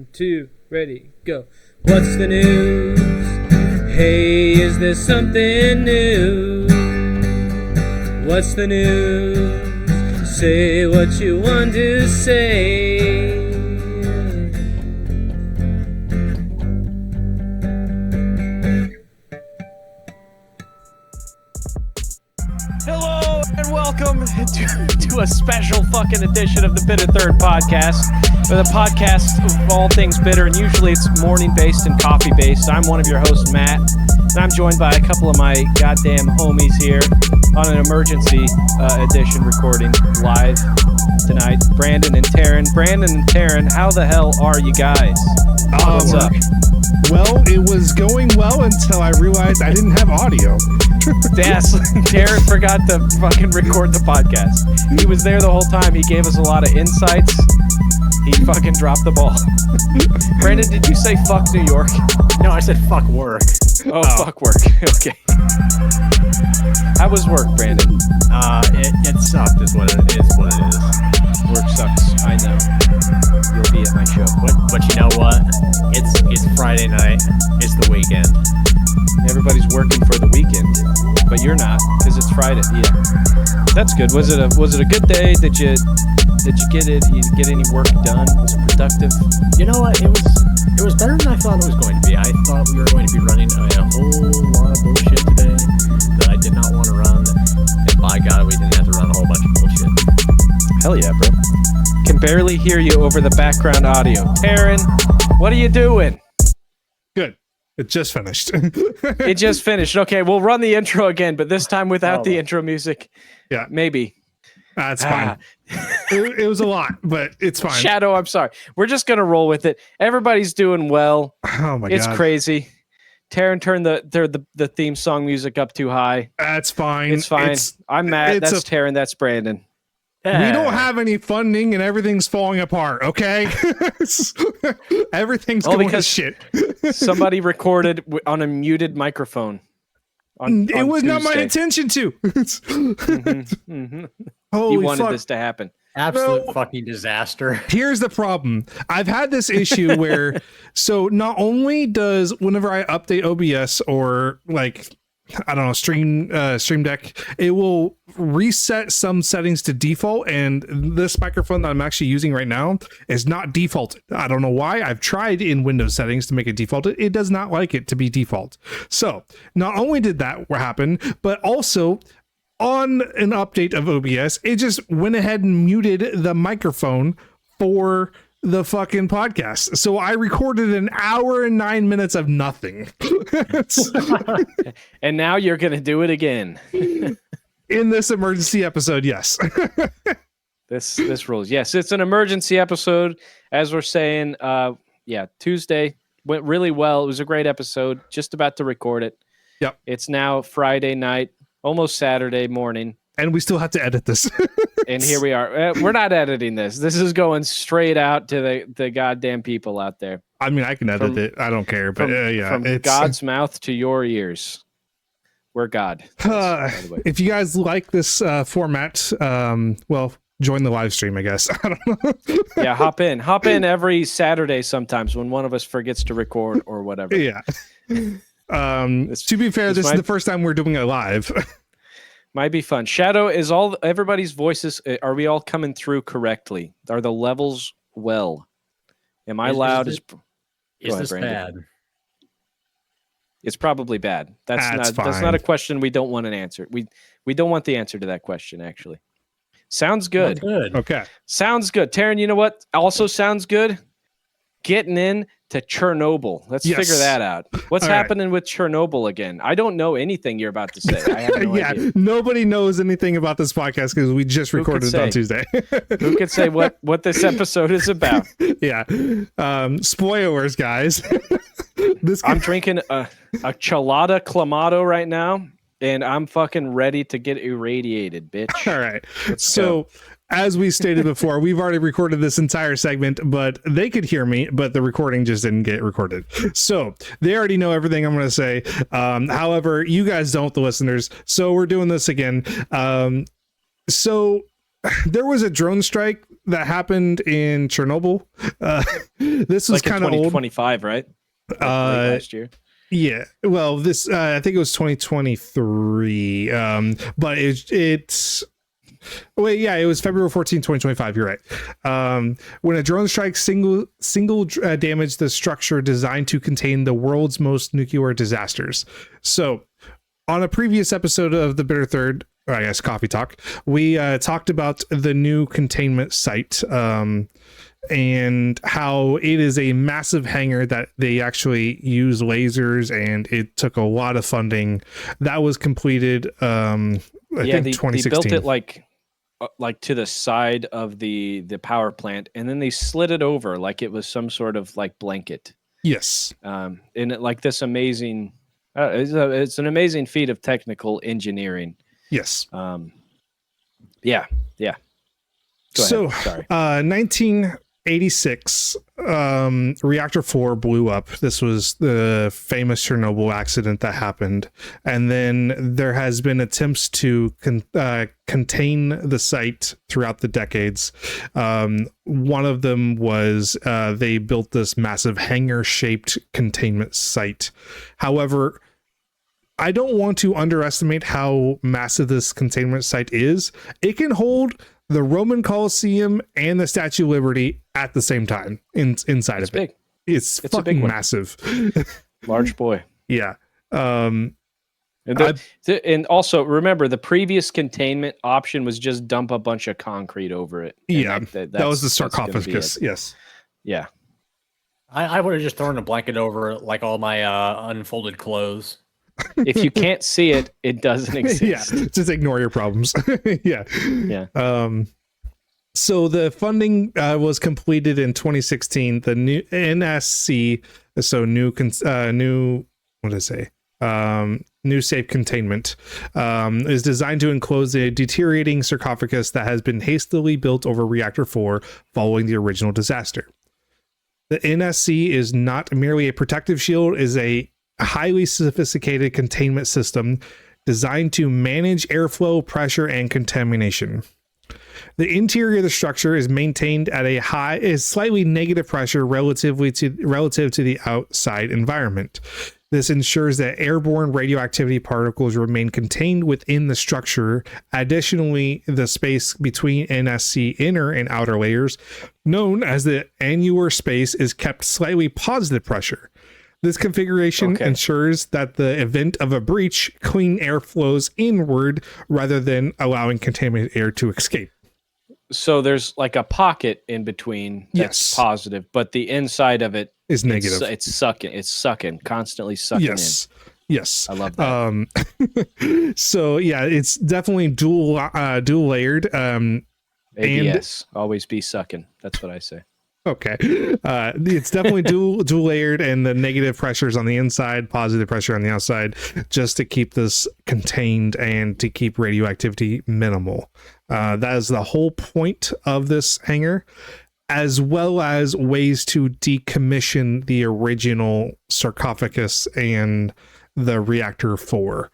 1, 2, ready, go. What's the news? Hey, is there something new? What's the news? Say what you want to say. Hello and welcome to a special fucking edition of the Bitter Third podcast, where the podcast of all things bitter, and usually it's morning based and coffee based. I'm one of your hosts, Matt, and I'm joined by a couple of my goddamn homies here on an emergency edition recording live tonight. Brandon and Taryn. Brandon and Taryn, how the hell are you guys? What's up? Well, it was going well until I realized I didn't have audio. Yes, Taryn forgot to fucking record the podcast. He was there the whole time. He gave us a lot of insights. He fucking dropped the ball. Brandon, did you say fuck New York? No, I said fuck work. Oh, fuck work. Okay. How was work, Brandon? It sucked is what it is. Work sucks. I know. You'll be at my show. But you know what? It's Friday night. It's the weekend. Everybody's working for the weekend, but you're not because it's Friday. Yeah, that's good. Was it a good day? Did you get it? You get any work done? Was it productive? You know what? It was better than I thought it was going to be. I thought we were going to be running a whole lot of bullshit today that I did not want to run, and by God, we didn't have to run a whole bunch of bullshit. Hell yeah, bro! Can barely hear you over the background audio. Taryn, what are you doing? Good. It just finished. It just finished. Okay, we'll run the intro again, but this time without the intro music. Yeah. Maybe. That's fine. It was a lot, but it's fine. Shadow, I'm sorry. We're just going to roll with it. Everybody's doing well. Oh, my God. It's crazy. Taryn turned the theme song music up too high. That's fine. It's fine. I'm Matt. That's Taryn. That's Brandon. We don't have any funding and everything's falling apart, okay? Everything's going to shit. Somebody recorded on a muted microphone. It was Tuesday. Not my intention to. You wanted this to happen. Absolute fucking disaster. Here's the problem. I've had this issue where, so not only does whenever I update OBS or like, I don't know, Stream Deck, it will reset some settings to default, and this microphone that I'm actually using right now is not defaulted. I don't know why. I've tried in Windows settings to make it default. It does not like it to be default. So not only did that happen, but also on an update of OBS, it just went ahead and muted the microphone for the fucking podcast. So I recorded an hour and 9 minutes of nothing. And now you're going to do it again. In this emergency episode, yes. This rules. Yes, it's an emergency episode. As we're saying, Tuesday went really well. It was a great episode. Just about to record it. Yep. It's now Friday night, almost Saturday morning. And we still have to edit this. And here we are. We're not editing this. This is going straight out to the goddamn people out there. I mean, I can edit it. I don't care. But from God's mouth to your ears. We're God. If you guys like this format, well, join the live stream, I guess. I don't know. Yeah, hop in every Saturday sometimes when one of us forgets to record or whatever. Yeah. To be fair, this is the first time we're doing it live. Might be fun. Shadow, is everybody's voices, are we all coming through correctly? Are the levels well? Am I loud? Is this bad? It's probably bad. That's not a question we don't want an answer. We don't want the answer to that question, actually. Sounds good. Okay. Sounds good. Taryn, you know what also sounds good? Getting in to Chernobyl. Let's figure that out. What's happening with Chernobyl again? I don't know anything you're about to say. I have no idea. Nobody knows anything about this podcast because we just recorded it on Tuesday. Who could say what this episode is about? Yeah. Spoilers, guys. I'm drinking a Chelada Clamato right now, and I'm fucking ready to get irradiated, bitch. All right. So as we stated before, we've already recorded this entire segment, but they could hear me, but the recording just didn't get recorded. So they already know everything I'm going to say. However, you guys don't, the listeners. So we're doing this again. So there was a drone strike that happened in Chernobyl. This was like kind of old. 2025, right? Like last year. Yeah. Well, this I think it was 2023. But it's wait, yeah, it was February 14, 2025. You're right. When a drone strike single damaged the structure designed to contain the world's most nuclear disasters. So, on a previous episode of the Bitter Third, or I guess Coffee Talk, we talked about the new containment site and how it is a massive hangar that they actually use lasers, and it took a lot of funding. That was completed, I think 2016. They built it like to the side of the power plant, and then they slid it over like it was some sort of like blanket. Yes. And it, like this amazing, it's an amazing feat of technical engineering. Yes. Yeah. Go so, ahead. Sorry. 1986, reactor 4 blew up. This was the famous Chernobyl accident that happened. And then there has been attempts to contain the site throughout the decades. One of them was they built this massive hangar-shaped containment site. However, I don't want to underestimate how massive this containment site is. It can hold the Roman Colosseum and the Statue of Liberty at the same time inside of big. it. It's a fucking big one. massive. Large boy. Yeah. And also remember, the previous containment option was just dump a bunch of concrete over it. Yeah, that was the sarcophagus. Yes. Yeah. I would have just thrown a blanket over like all my unfolded clothes. If you can't see it, it doesn't exist. Yeah, just ignore your problems. Yeah. So the funding was completed in 2016. The new NSC, so new safe containment, is designed to enclose a deteriorating sarcophagus that has been hastily built over reactor 4 following the original disaster. The NSC is not merely a protective shield; is a highly sophisticated containment system designed to manage airflow, pressure, and contamination. The interior of the structure is maintained at a slightly negative pressure relative to the outside environment. This ensures that airborne radioactivity particles remain contained within the structure. Additionally, the space between NSC inner and outer layers, known as the annular space, is kept slightly positive pressure. This configuration ensures that the event of a breach, clean air flows inward rather than allowing contaminated air to escape. So there's like a pocket in between that's positive, but the inside of it is negative. It's sucking, constantly sucking in. Yes. I love that. So yeah, it's definitely dual layered. ABS, always be sucking. That's what I say. Okay. It's definitely dual layered, and the negative pressures on the inside, positive pressure on the outside, just to keep this contained and to keep radioactivity minimal. That is the whole point of this hangar, as well as ways to decommission the original sarcophagus and the reactor 4.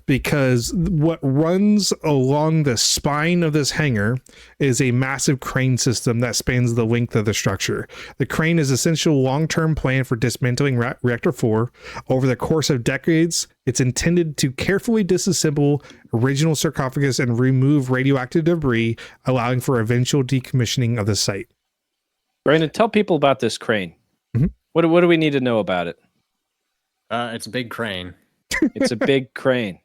Because what runs along the spine of this hangar is a massive crane system that spans the length of the structure. The crane is essential long-term plan for dismantling reactor 4. Over the course of decades, it's intended to carefully disassemble original sarcophagus and remove radioactive debris, allowing for eventual decommissioning of the site. Brandon, tell people about this crane. Mm-hmm. What do we need to know about it? It's a big crane. It's a big crane.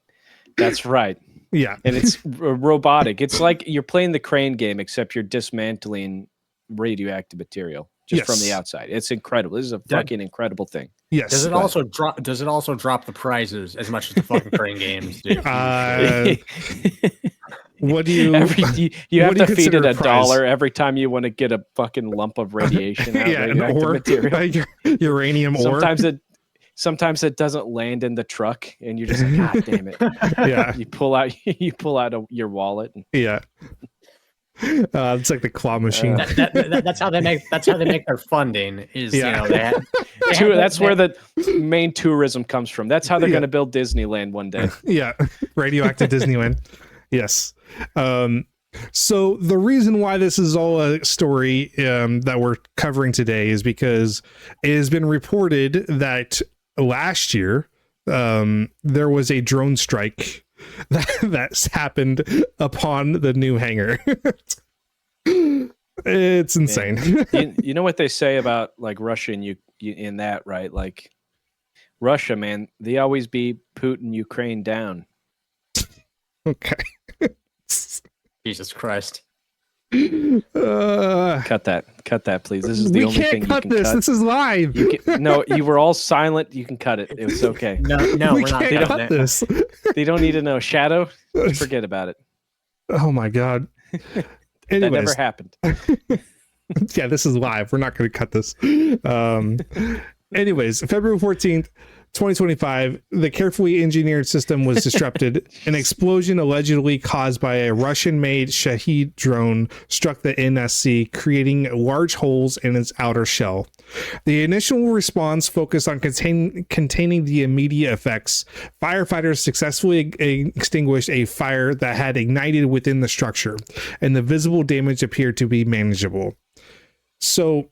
That's right. Yeah. And it's robotic. It's like you're playing the crane game, except you're dismantling radioactive material just from the outside. It's incredible. This is a fucking incredible thing. Yes. Does it also drop the prizes as much as the fucking crane games do? What do you you have to feed it $1 every time you want to get a fucking lump of radiation out of radioactive material. Uranium ore. Sometimes it doesn't land in the truck, and you're just like, God damn it! Yeah, you pull out your wallet. Yeah, it's like the claw machine. That's how they make their funding. Is that's where the main tourism comes from. That's how they're going to build Disneyland one day. Yeah, radioactive Disneyland. Yes. So the reason why this is all a story that we're covering today is because it has been reported that last year there was a drone strike that's happened upon the new hangar. It's insane. You know what they say about like Russia and you in that, right? Like Russia, man, they always be Putin Ukraine down. Okay. Jesus Christ. Cut that, please. This is the only thing you can cut. This is live. No, you were all silent. You can cut it. It was okay. No, we're not can't cutting cut it. this. They don't need to know. Shadow, forget about it. Oh my god. That Anyways, never happened. yeah, this is live. We're not going to cut this. Anyways, February 14th, 2025, the carefully engineered system was disrupted. An explosion allegedly caused by a Russian-made Shahed drone struck the NSC, creating large holes in its outer shell. The initial response focused on containing the immediate effects. Firefighters successfully extinguished a fire that had ignited within the structure, and the visible damage appeared to be manageable. So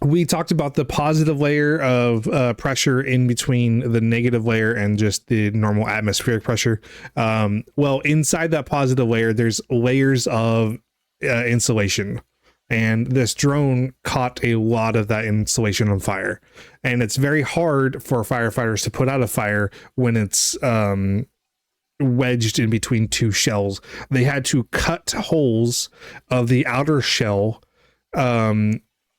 we talked about the positive layer of pressure in between the negative layer and just the normal atmospheric pressure. Well, inside that positive layer, there's layers of insulation. And this drone caught a lot of that insulation on fire. And it's very hard for firefighters to put out a fire when it's wedged in between two shells. They had to cut holes of the outer shell,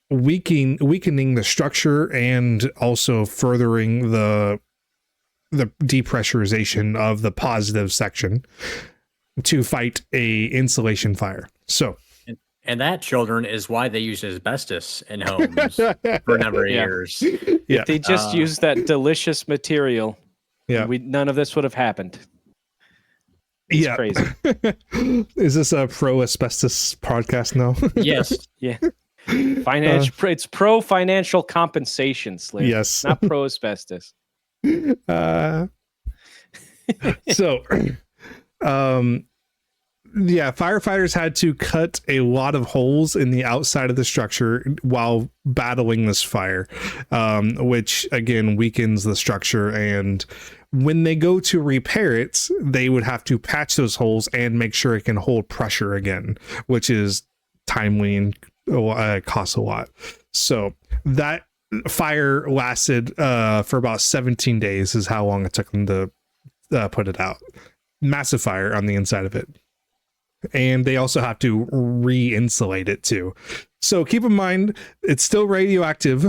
weakening the structure and also furthering the depressurization of the positive section to fight a insulation fire. So, and that, children, is why they use asbestos in homes for a number of years. yeah, If they just used that delicious material, yeah, none of this would have happened. It's crazy. Is this a pro asbestos podcast now? Yes. Yeah. It's pro financial compensation, Slayer. Yes. Not pro asbestos. So, yeah, firefighters had to cut a lot of holes in the outside of the structure while battling this fire, which again weakens the structure. And when they go to repair it, they would have to patch those holes and make sure it can hold pressure again, which is timely and costs a lot. So that fire lasted for about 17 days is how long it took them to put it out. Massive fire on the inside of it. And they also have to re-insulate it too. So keep in mind, it's still radioactive.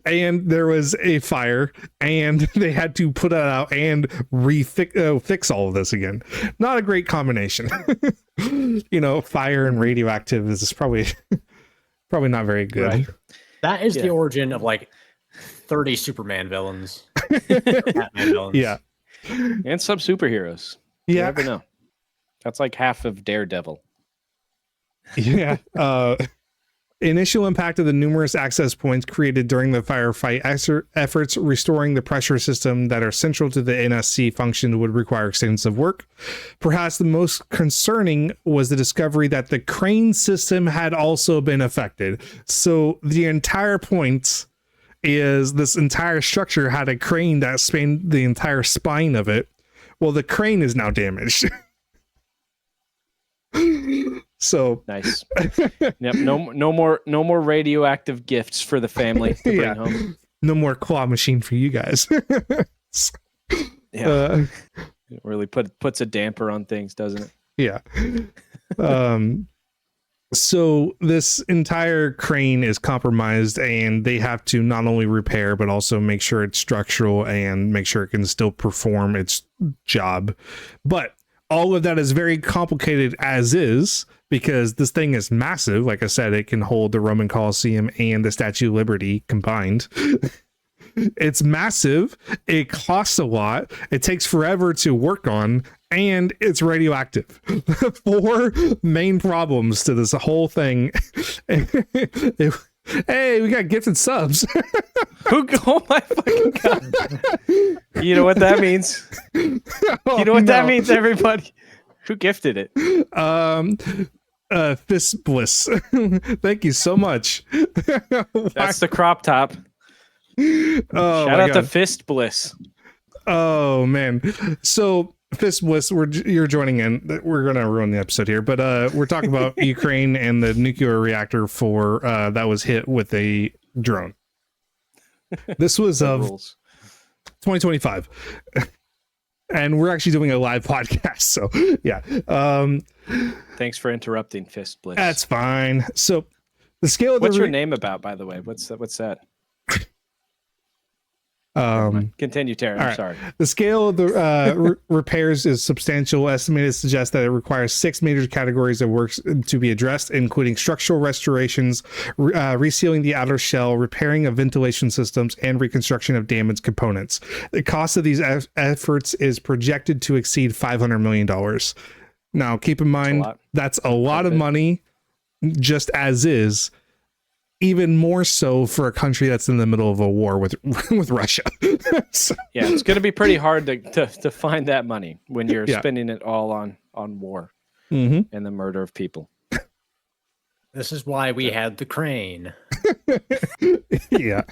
And there was a fire, and they had to put it out and fix all of this again. Not a great combination. Fire and radioactive is probably not very good. Right. That is the origin of like 30 Superman villains. Batman villains. Yeah. And some superheroes. Yeah. You never know. That's like half of Daredevil. Yeah. Initial impact of the numerous access points created during the firefight efforts restoring the pressure system that are central to the NSC function would require extensive work. Perhaps the most concerning was the discovery that the crane system had also been affected. So the entire point is this entire structure had a crane that spanned the entire spine of it. Well, the crane is now damaged. So nice. Yep. No more radioactive gifts for the family to bring home. No more claw machine for you guys. Yeah. It really puts a damper on things, doesn't it? Yeah. So this entire crane is compromised, and they have to not only repair but also make sure it's structural and make sure it can still perform its job. But all of that is very complicated as is, because this thing is massive. Like I said, it can hold the Roman Colosseum and the Statue of Liberty combined. It's massive. It costs a lot. It takes forever to work on, and it's radioactive. 4 main problems to this whole thing. Hey, we got gifted subs. Oh my fucking god! You know what that means? You know what that means, everybody? Who gifted it? Fist Bliss. Thank you so much. That's the crop top. Oh, Shout out to Fist Bliss. Oh man. So Fist Bliss, you're joining in. We're gonna ruin the episode here, but we're talking about Ukraine and the nuclear reactor that was hit with a drone. This was of 2025. And we're actually doing a live podcast, so yeah. Thanks for interrupting, Fist Bliss. That's fine. So the scale of what's your name about, by the way? What's that? Continue, Taryn. I'm sorry. The scale of the repairs is substantial. Estimated suggests that it requires 6 major categories of works to be addressed, including structural restorations, resealing the outer shell, repairing of ventilation systems, and reconstruction of damaged components. The cost of these efforts is projected to exceed $500 million. Now, keep in mind, that's a lot of money, just as is. Even more so for a country that's in the middle of a war with Russia. So, yeah, it's going to be pretty hard to find that money when you're spending it all on war and the murder of people. This is why we had the crane. Yeah.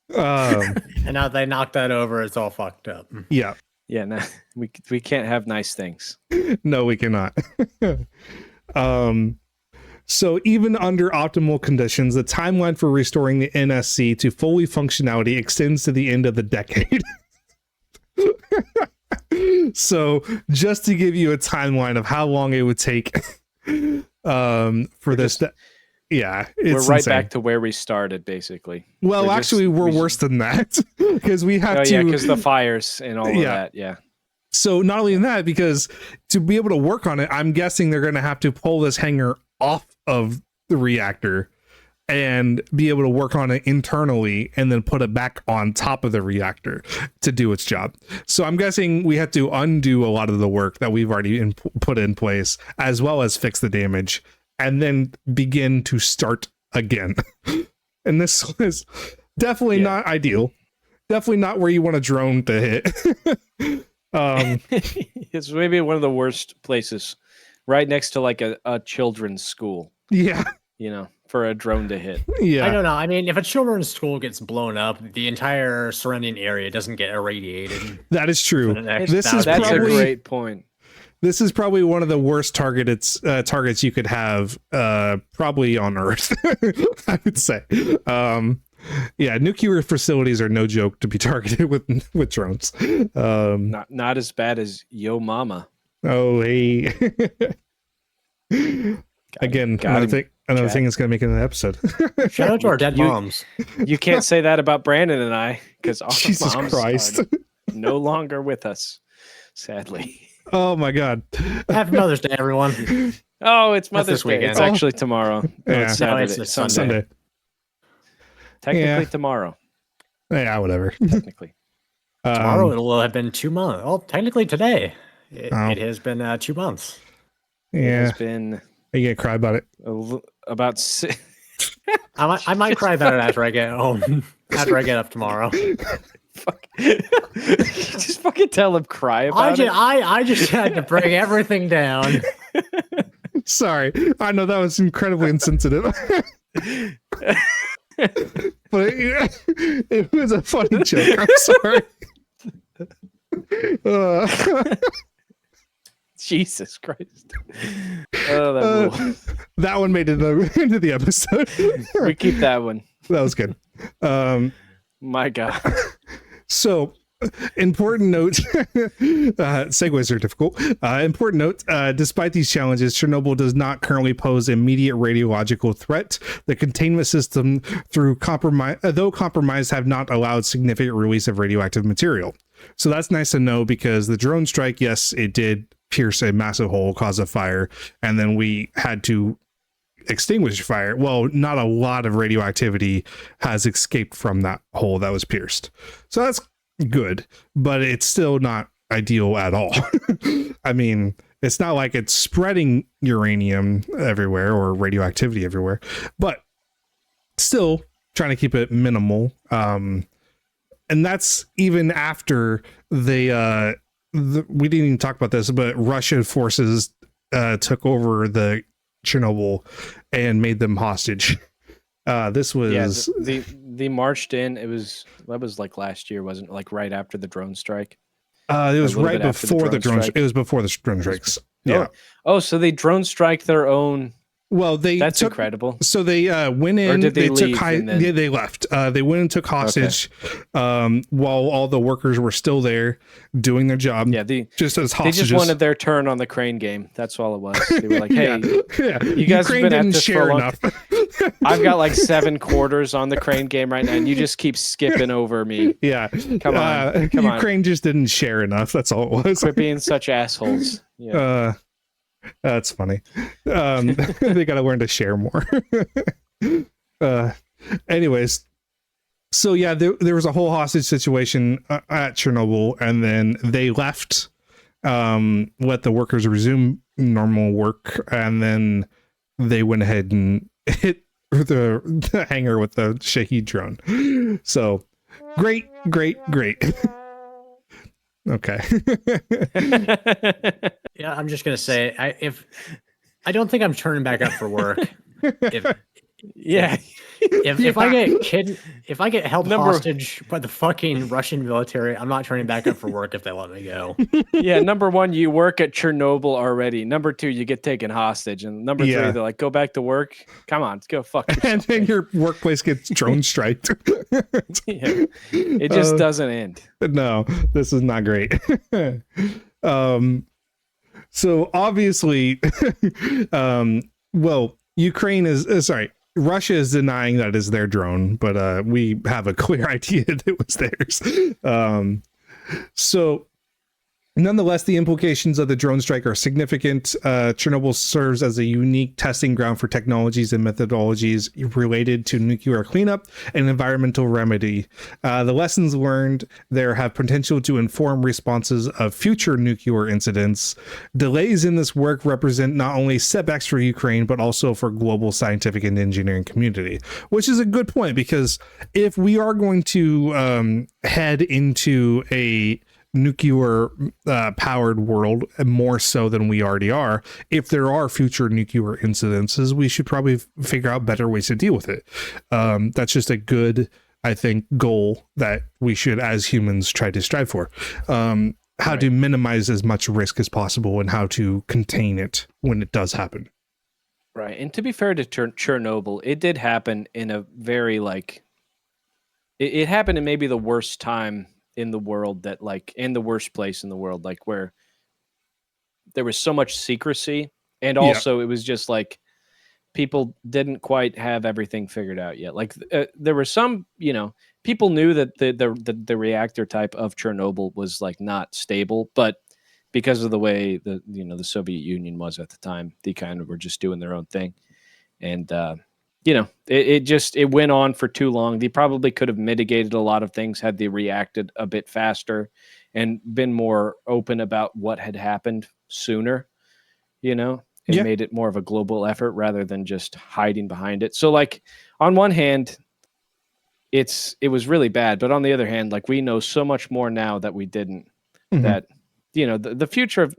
And now they knocked that over. It's all fucked up. Yeah. Yeah, no, we can't have nice things. No, we cannot. So even under optimal conditions, the timeline for restoring the NSC to fully functionality extends to the end of the decade. So just to give you a timeline of how long it would take for this, yeah, it's we're right insane. back to where we started, basically. Well, we're worse than that because we have to. Yeah, because the fires and all of that. Yeah. So not only that, because to be able to work on it, I'm guessing they're going to have to pull this hangar off of the reactor and be able to work on it internally and then put it back on top of the reactor to do its job. So I'm guessing we have to undo a lot of the work that we've already put in place, as well as fix the damage and then begin to start again. And this was definitely not ideal. Definitely not where you want a drone to hit. It's maybe one of the worst places, right next to like a children's school. Yeah. You know, for a drone to hit. Yeah. I don't know. I mean, if a children's school gets blown up, the entire surrounding area doesn't get irradiated. That is true. That's a great point. This is probably one of the worst targets you could have probably on Earth, I would say. Yeah, nuclear facilities are no joke to be targeted with drones. Not as bad as Yo Mama. Oh, hey. Again, another thing that's going to make it an episode. Shout out to our dead moms. You can't say that about Brandon and I, because our Jesus moms Christ. are no longer with us, sadly. Oh my God. Happy Mother's Day, everyone. Oh, it's Mother's Day. weekend. It's actually tomorrow. No, Yeah. it's Saturday. No, it's Sunday. Technically tomorrow. Yeah, whatever. Technically. Tomorrow it'll have been 2 months. Well, technically today. It has been 2 months. Yeah. It's been... Are you going to cry about it? About I might cry about it after I get home. After I get up tomorrow. Fuck. Just fucking tell him cry about it. I just had to bring everything down. Sorry. I know that was incredibly insensitive. But it was a funny joke. I'm sorry. Jesus Christ. Oh, that one made it into the episode. We keep that one. That was good. My God. So, important note, segues are difficult. Important note, despite these challenges, Chernobyl does not currently pose immediate radiological threat. The containment system, though compromised, have not allowed significant release of radioactive material. So that's nice to know, because the drone strike, yes, it did pierce a massive hole, cause a fire, and then we had to extinguish fire. Well, not a lot of radioactivity has escaped from that hole that was pierced. So that's good, but it's still not ideal at all. I mean, it's not like it's spreading uranium everywhere or radioactivity everywhere, but still trying to keep it minimal. And that's even after they we didn't even talk about this, but Russian forces took over the Chernobyl and made them hostage. This was they marched in. That was like last year, wasn't it? Like right after the drone strike. It was right before the drone strike. It was before the drone strikes. Yeah. Oh, so they drone strike their own. Well, that's incredible. So they went in. Or did they leave? Yeah, they left. They went and took hostage while all the workers were still there doing their job. Yeah, just as hostages. They just wanted their turn on the crane game. That's all it was. They were like, "Hey, you guys Ukraine have been at didn't this share for a long enough. I've got like 7 quarters on the crane game right now, and you just keep skipping over me. Yeah, come on. Ukraine just didn't share enough. That's all it was. Quit being such assholes. Yeah. That's funny. They got to learn to share more. Anyways, so yeah, there was a whole hostage situation at Chernobyl, and then they left, let the workers resume normal work, and then they went ahead and hit the hangar with the Shahed drone. So great. Okay. Yeah, I'm just gonna say, I don't think I'm turning back up for work. If I get held hostage by the fucking Russian military, I'm not turning back up for work if they let me go. Yeah, number 1, you work at Chernobyl already. Number 2, you get taken hostage, and number 3, they're like, go back to work. Come on, let's go fuck yourself. And then your workplace gets drone striked. Yeah. It just doesn't end. No, this is not great. So obviously, well, Ukraine is sorry. Russia is denying that is their drone, but we have a clear idea that it was theirs. So nonetheless, the implications of the drone strike are significant. Chernobyl serves as a unique testing ground for technologies and methodologies related to nuclear cleanup and environmental remedy. The lessons learned there have potential to inform responses of future nuclear incidents. Delays in this work represent not only setbacks for Ukraine, but also for global scientific and engineering community, which is a good point, because if we are going to head into a nuclear powered world, more so than we already are, if there are future nuclear incidences, we should probably figure out better ways to deal with it. That's just a good, I think, goal that we should as humans try to strive for. How to minimize as much risk as possible and how to contain it when it does happen. Right. And to be fair to Chernobyl, it did happen in a very it happened in maybe the worst time in the world, that in the worst place in the world, where there was so much secrecy, and also it was just people didn't quite have everything figured out yet. There were some, people knew that the reactor type of Chernobyl was not stable, but because of the way the Soviet Union was at the time, they kind of were just doing their own thing, and it went on for too long. They probably could have mitigated a lot of things had they reacted a bit faster and been more open about what had happened sooner, and made it more of a global effort rather than just hiding behind it. So on one hand, it was really bad, but on the other hand, we know so much more now that we didn't, that, the future of,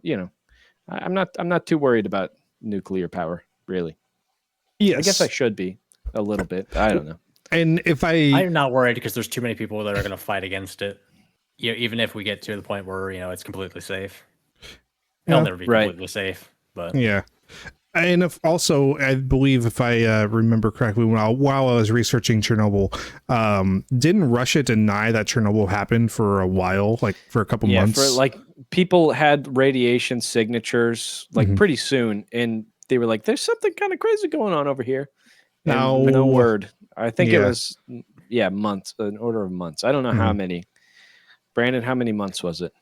I'm not too worried about nuclear power, really. Yes. I guess I should be a little bit. I don't know. And I'm not worried, because there's too many people that are going to fight against it. Even if we get to the point where, it's completely safe. It'll never be completely safe, but yeah. And I believe if I remember correctly, while I was researching Chernobyl, didn't Russia deny that Chernobyl happened for a while, for a couple months? For people had radiation signatures pretty soon, and they were there's something kind of crazy going on over here. No word. I think it was, months, an order of months. I don't know how many. Brandon, how many months was it?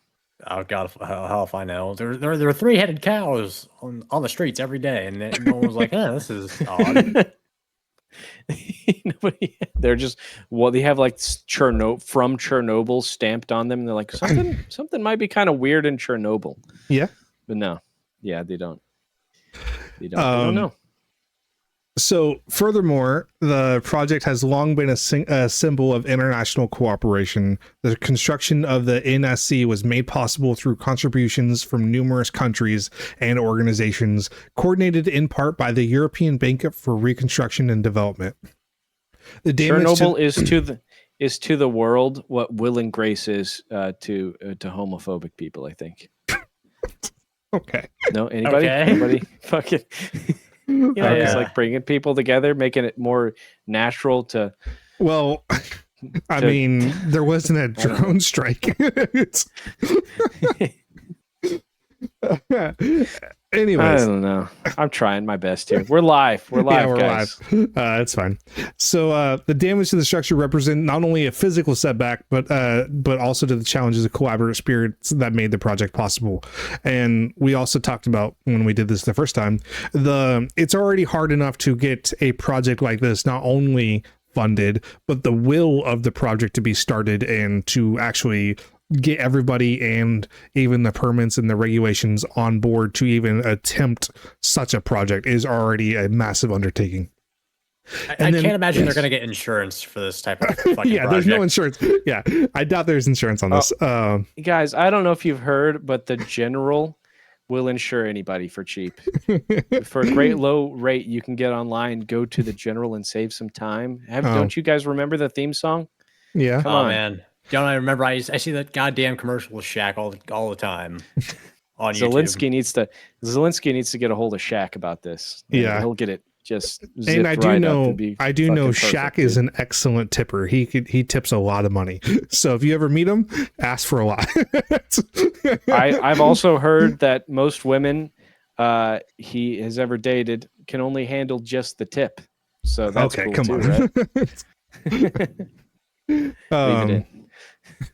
Oh God, how if I know? There are 3-headed cows on the streets every day, and no one was like, this is odd. They're just, they have from Chernobyl stamped on them, and they're like, something might be kind of weird in Chernobyl. Yeah. But no. Yeah, they don't. They don't know. So, furthermore, the project has long been a symbol of international cooperation. The construction of the NSC was made possible through contributions from numerous countries and organizations, coordinated in part by the European Bank for Reconstruction and Development. The damage Chernobyl is to the world what Will and Grace is to homophobic people, I think. Okay. No, anybody? Okay. Anybody? Fucking. You know, Okay. it's like bringing people together, making it more natural to. Well, I mean, there wasn't a drone strike. Anyways, I don't know. I'm trying my best here. We're live. We're live, guys. Live. That's fine. So the damage to the structure represent not only a physical setback, but also to the challenges of collaborative spirits that made the project possible. And we also talked about when we did this the first time, it's already hard enough to get a project like this not only funded, but the will of the project to be started and to actually get everybody and even the permits and the regulations on board to even attempt such a project is already a massive undertaking. I can't imagine they're going to get insurance for this type of fucking yeah, project. There's no insurance. Yeah, I doubt there's insurance on this. Guys, I don't know if you've heard, but the general will insure anybody for cheap. For a great low rate, you can get online, go to the general and save some time. Don't you guys remember the theme song? Yeah. Come on. Man. Don't I remember? I see that goddamn commercial with Shaq all the time on YouTube. Zelensky needs to get a hold of Shaq about this. Yeah, he'll get it just. And I do know Shaq perfect, is an excellent tipper. He tips a lot of money. So if you ever meet him, ask for a lot. I've also heard that most women he has ever dated can only handle just the tip. So that's okay. Cool Come too, on. Right? Leave it in.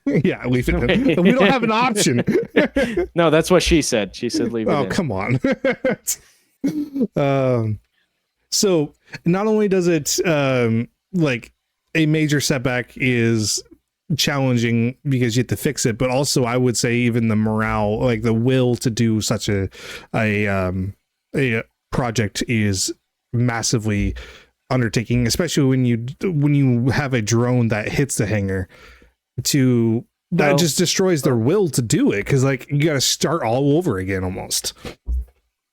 Yeah, leave it in. We don't have an option. No, that's what she said. She said leave it in. Oh, come on. So not only does it like a major setback is challenging because you have to fix it, but also I would say even the morale, like the will to do such a project is massively undertaking, especially when you have a drone that hits the hangar that just destroys their will to do it, because like you got to start all over again almost.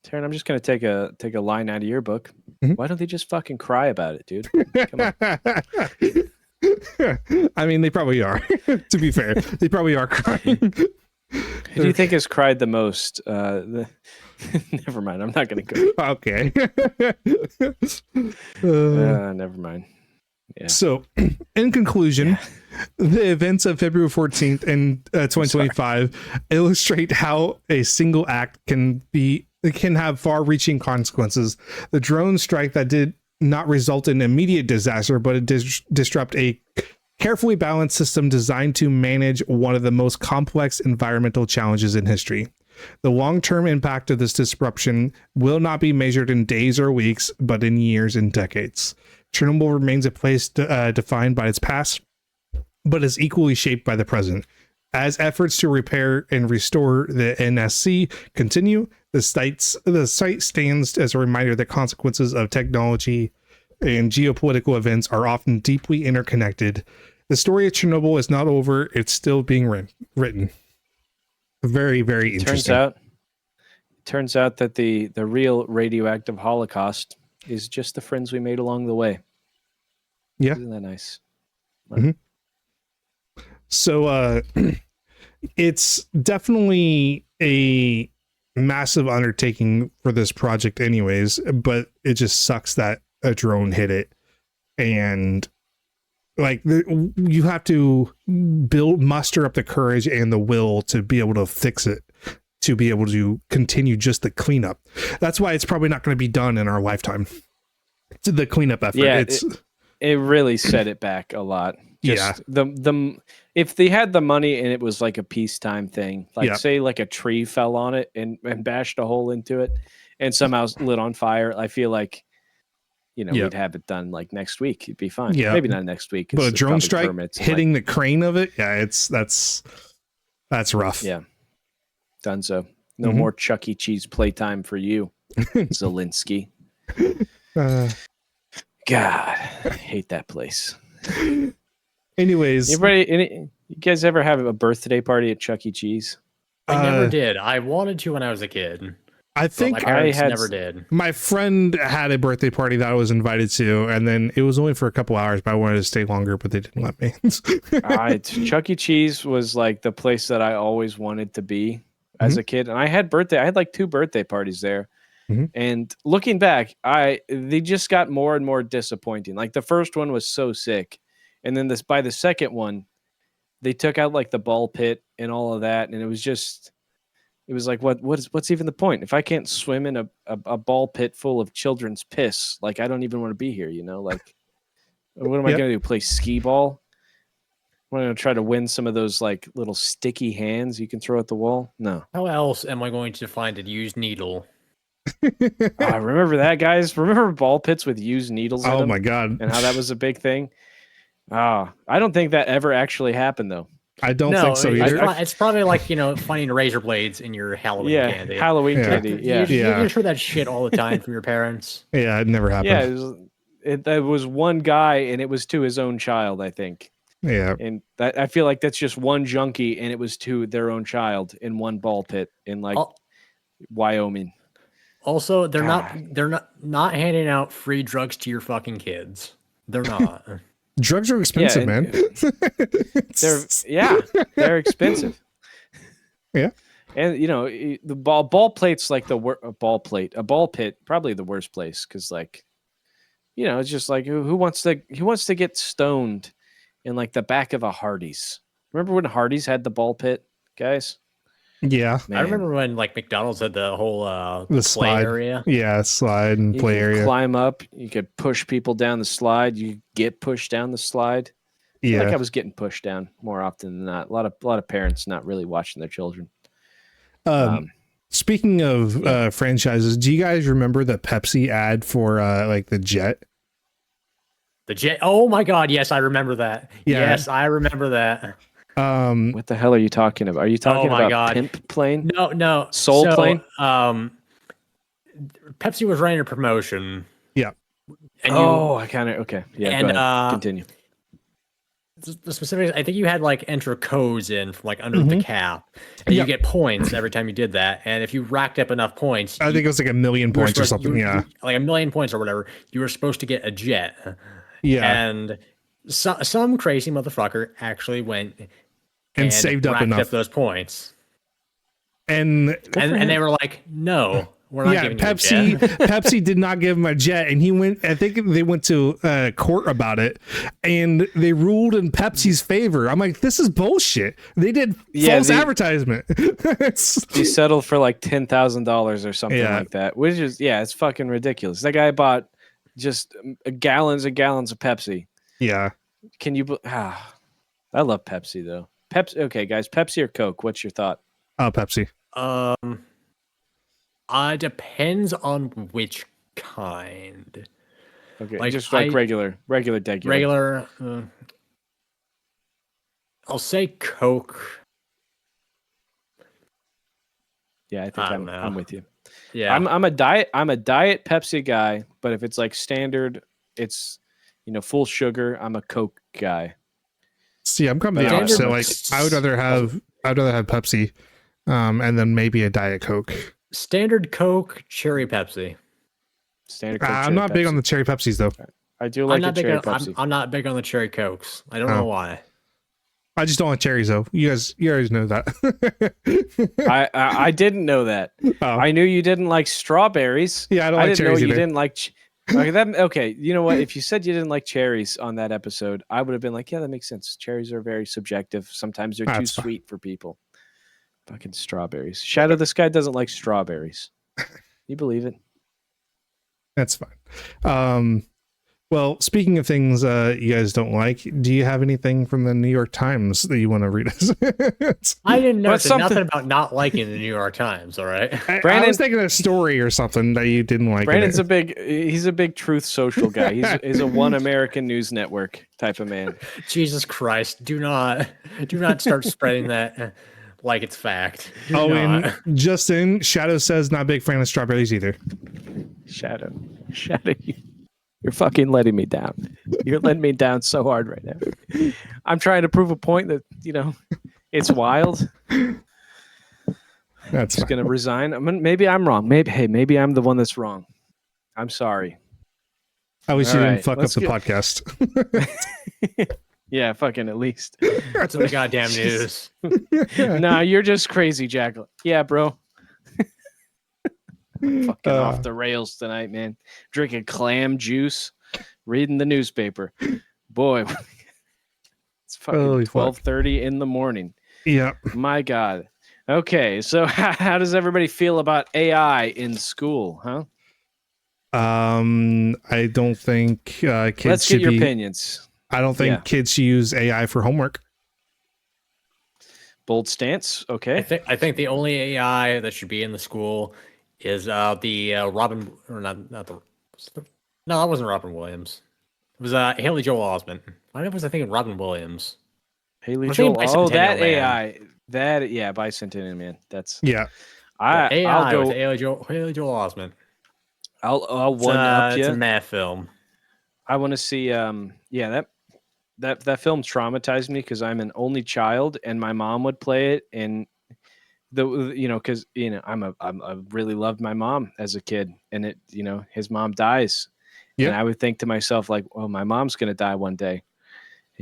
Taryn, I'm just gonna take a line out of your book. Mm-hmm. Why don't they just fucking cry about it, dude? Come on. I mean, they probably are. To be fair, they probably are crying. Who do you think has cried the most? Never mind. I'm not gonna go. Okay. Never mind. Yeah. So, in conclusion, the events of February 14th in 2025 illustrate how a single act can have far-reaching consequences. The drone strike that did not result in immediate disaster, but it disrupt a carefully balanced system designed to manage one of the most complex environmental challenges in history. The long-term impact of this disruption will not be measured in days or weeks, but in years and decades. Chernobyl remains a place defined by its past, but is equally shaped by the present. As efforts to repair and restore the NSC continue, the site stands as a reminder that consequences of technology and geopolitical events are often deeply interconnected. The story of Chernobyl is not over; it's still being written. Very, very interesting. Turns out that the real radioactive Holocaust is just the friends we made along the way. Yeah. Isn't that nice? Mm-hmm. So it's definitely a massive undertaking for this project anyways, but it just sucks that a drone hit it. And like you have to muster up the courage and the will to be able to fix it, to be able to continue just the cleanup. That's why it's probably not going to be done in our lifetime. The cleanup effort. Yeah, it really set it back a lot. Just if they had the money and it was like a peacetime thing, like say like a tree fell on it and bashed a hole into it and somehow lit on fire, I feel like we'd have it done like next week. It'd be fine. Yeah, maybe not next week. But a drone strike hitting the crane of it, that's rough. Yeah, done. So no more Chuck E. Cheese playtime for you, Zelensky. God, I hate that place. Anyways, You guys ever have a birthday party at Chuck E. Cheese? I never did. I wanted to when I was a kid. I think my parents never did. My friend had a birthday party that I was invited to, and then it was only for a couple hours, but I wanted to stay longer, but they didn't let me. Chuck E. Cheese was like the place that I always wanted to be as a kid. And I had like 2 birthday parties there. And looking back, they just got more and more disappointing. Like the first one was so sick. And then by the second one, they took out like the ball pit and all of that. And it was like, what's even the point? If I can't swim in a ball pit full of children's piss, like I don't even want to be here, like what am I going to do? Play skee ball? I'm going to try to win some of those like little sticky hands you can throw at the wall. No. How else am I going to find a used needle? Remember that, guys? Remember ball pits with used needles in them? Oh my God. And how that was a big thing? I don't think that ever actually happened though. I don't think so either. It's probably like, finding razor blades in your Halloween candy. Halloween candy. Yeah. You heard that shit all the time from your parents. Yeah, it never happened. Yeah, it was one guy and it was to his own child, I think. Yeah. And I feel like that's just one junkie and it was to their own child in one ball pit in like Wyoming. Also, they're not handing out free drugs to your fucking kids. They're not. Drugs are expensive, man. They're expensive. Yeah. And the ball plate's like a ball pit, probably the worst place because like, it's just like who wants to get stoned in like the back of a Hardee's? Remember when Hardee's had the ball pit, guys? Yeah. Man. I remember when like McDonald's had the whole the play slide area. Yeah, slide and play area. Climb up. You could push people down the slide. You get pushed down the slide. Yeah. I was getting pushed down more often than not. A lot of parents not really watching their children. Speaking of franchises, do you guys remember the Pepsi ad for like the Jet? The Jet. Oh my God! Yes, I remember that. Yeah. Yes, I remember that. What the hell are you talking about? Are you talking about God. Pimp Plane? No. Soul Plane? Pepsi was running a promotion. Yeah. And okay. Yeah, and, go ahead. Continue. The specifics, I think you had like enter codes in from like under the cap, and you get points every time you did that. And if you racked up enough points, I think it was like 1 million points or something. Like 1 million points or whatever. You were supposed to get a jet. Yeah. And some crazy motherfucker actually went and saved up enough those points. And they were like, no. We're not giving Pepsi. You a jet. Pepsi did not give him a jet, and he went. I think they went to court about it, and they ruled in Pepsi's favor. I'm like, this is bullshit. They did false advertisement. He settled for like $10,000 or something like that, which is it's fucking ridiculous. That guy bought just gallons and gallons of Pepsi. Yeah. Can you? I love Pepsi though. Pepsi. Okay, guys, Pepsi or Coke? What's your thought? Oh, Pepsi. Depends on which kind. Okay, like just like regular. I'll say Coke. Yeah, I think I'm with you. Yeah, I'm a diet Pepsi guy, but if it's like standard, it's full sugar. I'm a Coke guy. See, I'm coming the opposite. Like I would rather have Pepsi, and then maybe a Diet Coke. Standard Coke, cherry Pepsi. Standard Coke. I'm not big on the cherry Pepsis though. I do like the cherry Pepsi. I'm not big on the cherry Cokes. I don't know why. I just don't like cherries though. You always know that. I didn't know that. Oh. I knew you didn't like strawberries. Yeah, I don't like cherries. You didn't like. Okay, you know what? If you said you didn't like cherries on that episode, I would have been like, yeah, that makes sense. Cherries are very subjective. Sometimes they're too sweet for people. Fucking strawberries. Shadow the Sky doesn't like strawberries. You believe it? That's fine. Well, speaking of things you guys don't like, do you have anything from the New York Times that you want to read us? I didn't know nothing about not liking the New York Times, all right? Brandon, I was thinking a story or something that you didn't like. Brandon's he's a big Truth Social guy. He's a One American News Network type of man. Jesus Christ, do not start spreading that like it's fact. And Justin, Shadow says not a big fan of strawberries either. Shadow. You're fucking letting me down. You're letting me down so hard right now. I'm trying to prove a point that, it's wild. That's Just going to resign. Maybe I'm wrong. Maybe I'm the one that's wrong. I'm sorry. I wish All you didn't right, fuck up let's the get- podcast. Yeah, fucking at least. That's in the goddamn news. Nah, you're just crazy, Jackal. Yeah, bro. Fucking off the rails tonight, man. Drinking clam juice, reading the newspaper. Boy, it's fucking Holy fuck. 12:30 in the morning. Yeah. My God. Okay, so how does everybody feel about AI in school, huh? I don't think kids Let's should get your be. opinions. I don't think Yeah. kids should use AI for homework. Bold stance. Okay. I think the only AI that should be in the school is the Robin or not the no, that wasn't Robin Williams. It was Haley Joel Osment. I was thinking Robin Williams. Haley I'm thinking Joel. Oh, that Bicentennial Man. AI. That Bicentennial Man. That's Yeah. AI I'll go. with Haley Joel Osment. I'll It's, one up it's a you. math film. I want to see. That film traumatized me because I'm an only child and my mom would play it and because I really loved my mom as a kid and his mom dies Yeah. and I would think to myself like, well, my mom's gonna die one day.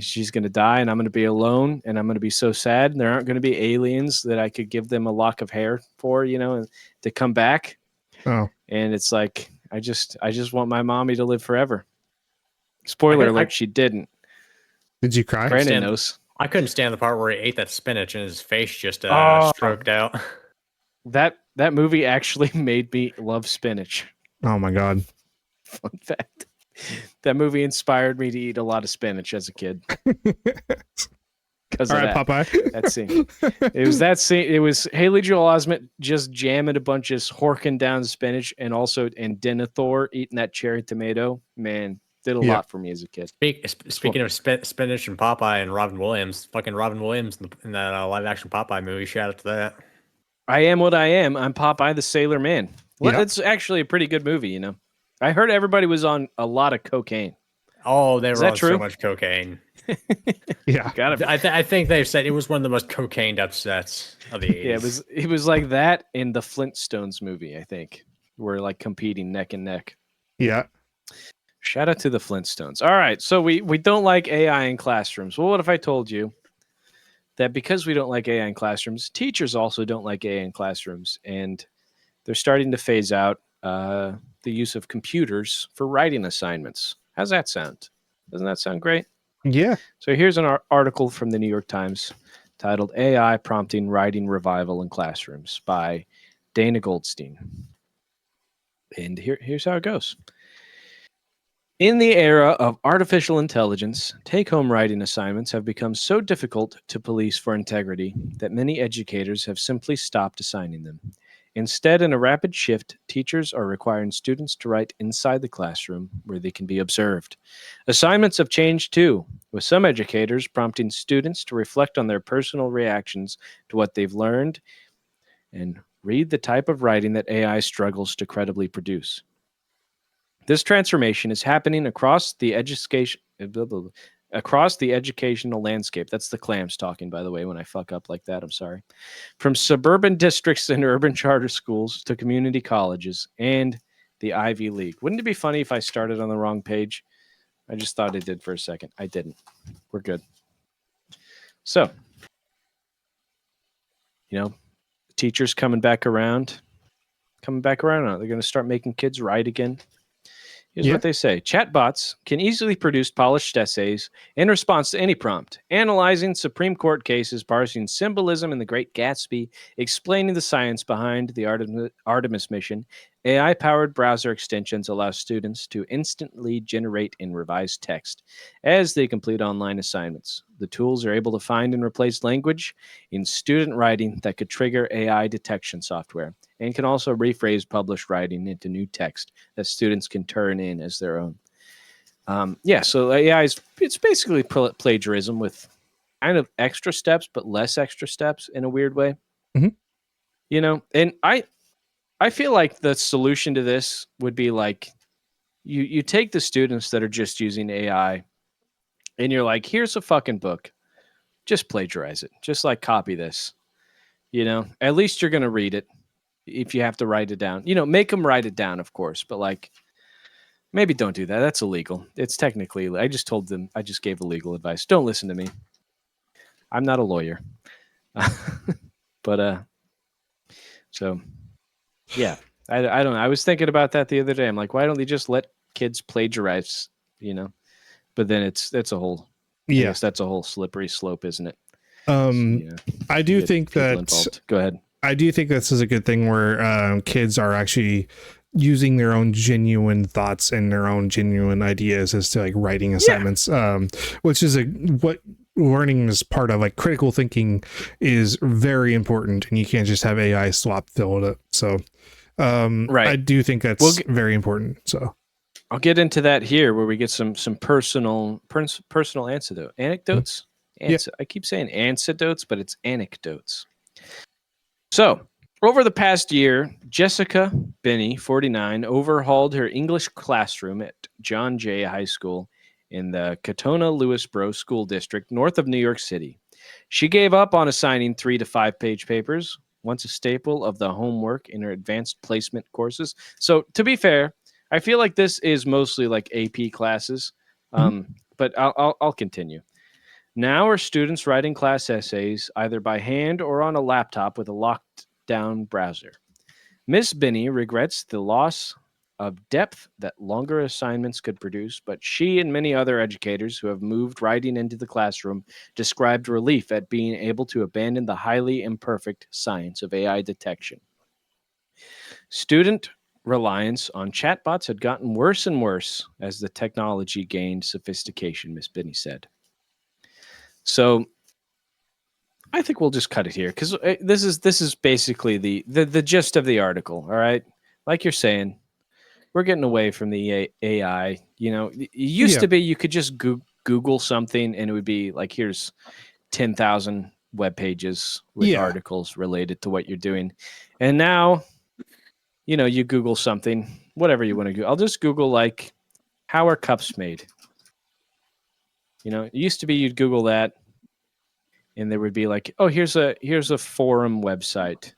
She's gonna die and I'm gonna be alone and I'm gonna be so sad and there aren't gonna be aliens that I could give them a lock of hair for, and to come back. Oh. And it's like I just want my mommy to live forever. Spoiler alert, she didn't. Did you cry? Brandon knows. I couldn't stand the part where he ate that spinach and his face just stroked out. That movie actually made me love spinach. Oh my God. Fun fact. That movie inspired me to eat a lot of spinach as a kid. Because All of right, that. Popeye. That scene. It was that scene. It was Haley Joel Osment just jamming a bunch of horking down spinach and Denethor eating that cherry tomato. Man, did a lot for me as a kid. Speaking of spinach and Popeye and Robin Williams, fucking Robin Williams in that live action Popeye movie. Shout out to that. I am what I am. I'm Popeye the Sailor Man. Well, Yeah. it's actually a pretty good movie, I heard everybody was on a lot of cocaine. Oh, they were that on true? so much cocaine. Yeah. I think they've said it was one of the most cocained upsets of the 80s. Yeah, it was like that in the Flintstones movie, I think. We're like competing neck and neck. Yeah. Shout out to the Flintstones. All right, so we don't like AI in classrooms. Well, what if I told you that because we don't like AI in classrooms, teachers also don't like AI in classrooms, and they're starting to phase out the use of computers for writing assignments. How's that sound? Doesn't that sound great? Yeah. So here's an article from the New York Times titled AI Prompting Writing Revival in Classrooms by Dana Goldstein. And here's how it goes. In the era of artificial intelligence, take-home writing assignments have become so difficult to police for integrity that many educators have simply stopped assigning them. Instead, in a rapid shift, teachers are requiring students to write inside the classroom where they can be observed. Assignments have changed too, with some educators prompting students to reflect on their personal reactions to what they've learned and read the type of writing that AI struggles to credibly produce. This transformation is happening across the educational landscape. That's the clams talking, by the way, when I fuck up like that. I'm sorry. From suburban districts and urban charter schools to community colleges and the Ivy League. Wouldn't it be funny if I started on the wrong page? I just thought I did for a second. I didn't. We're good. So, teachers coming back around. They're going to start making kids write again. Here's what they say. Chatbots can easily produce polished essays in response to any prompt, analyzing Supreme Court cases, parsing symbolism in The Great Gatsby, explaining the science behind the Artemis mission. AI-powered browser extensions allow students to instantly generate and revise text as they complete online assignments. The tools are able to find and replace language in student writing that could trigger AI detection software, and can also rephrase published writing into new text that students can turn in as their own. So AI it's basically plagiarism with kind of extra steps, but less extra steps in a weird way. Mm-hmm. And I feel like the solution to this would be like you take the students that are just using AI, and you're like, here's a fucking book, just plagiarize it, just like copy this. At least you're gonna read it. If you have to write it down, make them write it down, of course, but like, maybe don't do that. That's illegal. It's technically, I just told them, I just gave illegal advice. Don't listen to me. I'm not a lawyer. But so yeah, I don't know. I was thinking about that the other day. I'm like, why don't they just let kids plagiarize, but then that's a whole, I guess that's a whole slippery slope, isn't it? I do think that involved. Go ahead. I do think this is a good thing where kids are actually using their own genuine thoughts and their own genuine ideas as to like writing assignments, which is what learning is part of. Like critical thinking is very important, and you can't just have AI slop fill it. So right. I do think that's very important. So I'll get into that here where we get some personal anecdotes. I keep saying anecdotes, but it's anecdotes. So, over the past year, Jessica Binney, 49, overhauled her English classroom at John Jay High School in the Katona-Lewisboro School District, north of New York City. She gave up on assigning 3 to 5 page papers, once a staple of the homework in her advanced placement courses. So, to be fair, I feel like this is mostly like AP classes, but I'll continue. Now are students writing class essays either by hand or on a laptop with a locked down browser. Miss Binney regrets the loss of depth that longer assignments could produce, but she and many other educators who have moved writing into the classroom described relief at being able to abandon the highly imperfect science of AI detection. Student reliance on chatbots had gotten worse and worse as the technology gained sophistication, Miss Binney said. So I think we'll just cut it here because this is basically the gist of the article. All right, like you're saying, we're getting away from the AI. It used to be you could just Google something and it would be like, here's 10,000 web pages with articles related to what you're doing, and now, you Google something, whatever you want to Google. I'll just Google like, how are cups made? It used to be you'd Google that, and there would be like, oh, here's a forum website,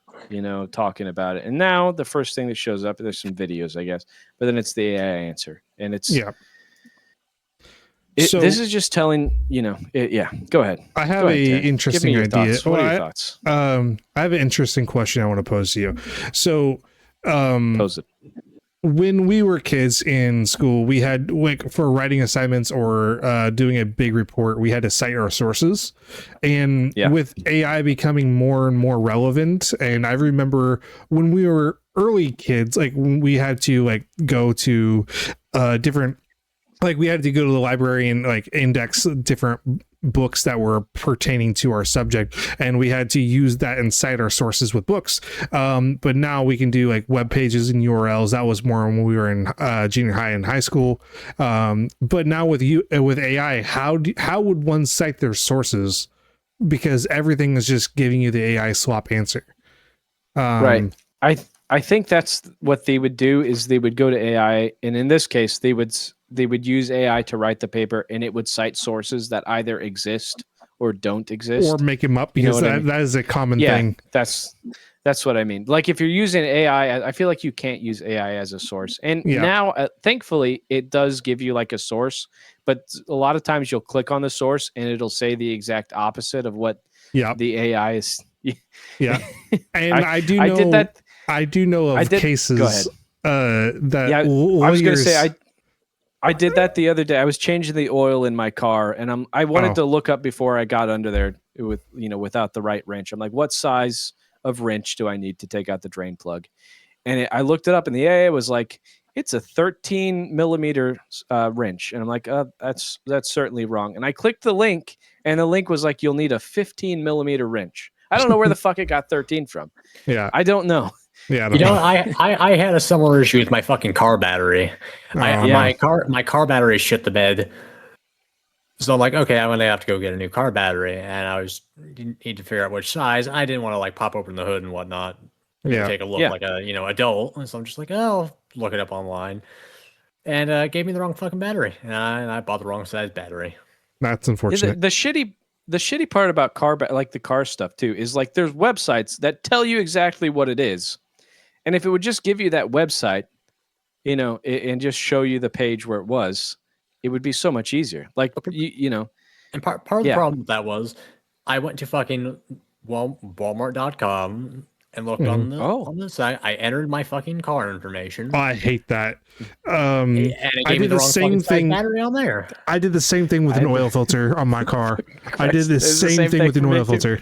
talking about it. And now the first thing that shows up, there's some videos, I guess, but then it's the AI answer, and it's So, this is just telling, Go ahead. I have an interesting idea. Thoughts. What are your thoughts? I have an interesting question I want to pose to you. So, pose it. When we were kids in school, we had like for writing assignments or doing a big report, we had to cite our sources. And with AI becoming more and more relevant, and I remember when we were early kids, like when we had to like go to different, like we had to go to the library and like index different books that were pertaining to our subject, and we had to use that and cite our sources with books. But now we can do like web pages and URLs. That was more when we were in junior high and high school. But now with AI, how would one cite their sources? Because everything is just giving you the AI swap answer. Right. I think that's what they would do is they would go to AI, and in this case, they would use AI to write the paper, and it would cite sources that either exist or don't exist, or make them up, because that is a common thing. That's what I mean. Like if you're using AI, I feel like you can't use AI as a source. And now, thankfully, it does give you like a source, but a lot of times you'll click on the source and it'll say the exact opposite of what the AI is. Yeah, and I do know of cases. Go ahead. That lawyers... I was going to say I did that the other day. I was changing the oil in my car, and I wanted to look up before I got under there with without the right wrench. I'm like, what size of wrench do I need to take out the drain plug? And I looked it up, and the AA was like, it's a 13 millimeter wrench, and I'm like, that's certainly wrong. And I clicked the link, and the link was like, you'll need a 15 millimeter wrench. I don't know where the fuck it got 13 from. Yeah, I don't know. Yeah, I had a similar issue with my fucking car battery. My car battery shit the bed. So I'm like, okay, I'm gonna have to go get a new car battery, and I need to figure out which size. I didn't want to like pop open the hood and whatnot, take a look like a adult. And so I'm just like, oh, I'll look it up online. and gave me the wrong fucking battery. And I bought the wrong size battery. That's Yeah, unfortunate. the shitty part about like the car stuff too is like there's websites that tell you exactly what it is, and if it would just give you that website, and just show you the page where it was, it would be so much easier. Like Okay. you know, And part of the Yeah. problem with that was I went to fucking Walmart.com and looked on the site. I entered my fucking car information. Oh, I hate that. And it I gave me did the the wrong same fucking size thing. battery on there. I did the same thing with an oil filter on my car. I did the It's the same same thing thing with an for me oil too. filter.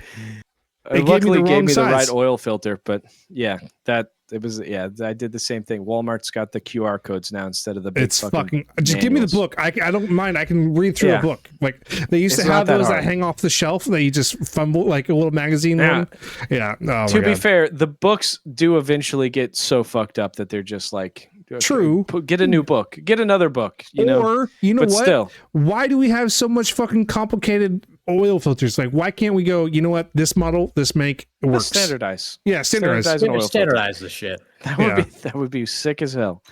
It luckily gave me the right size. oil filter, but yeah, I did the same thing. Walmart's got the QR codes now instead of the big It's fucking. Just manuals. give me the book. I don't mind. I can read through a book. Like they used It's to have not that those that hard. hang off the shelf that you just fumble like a little magazine Yeah. one. Yeah. Oh, To my be God. fair, the books do eventually get so fucked up that they're just like, okay, True. get a new book, get another book, Or you know but what? still. Why do we have so much fucking complicated oil filters? Like, why can't we go? You know what? This model, this make it works. Standardize. Yeah, standardize. Standardize an oil filter. Standardize this shit. That would be sick as hell.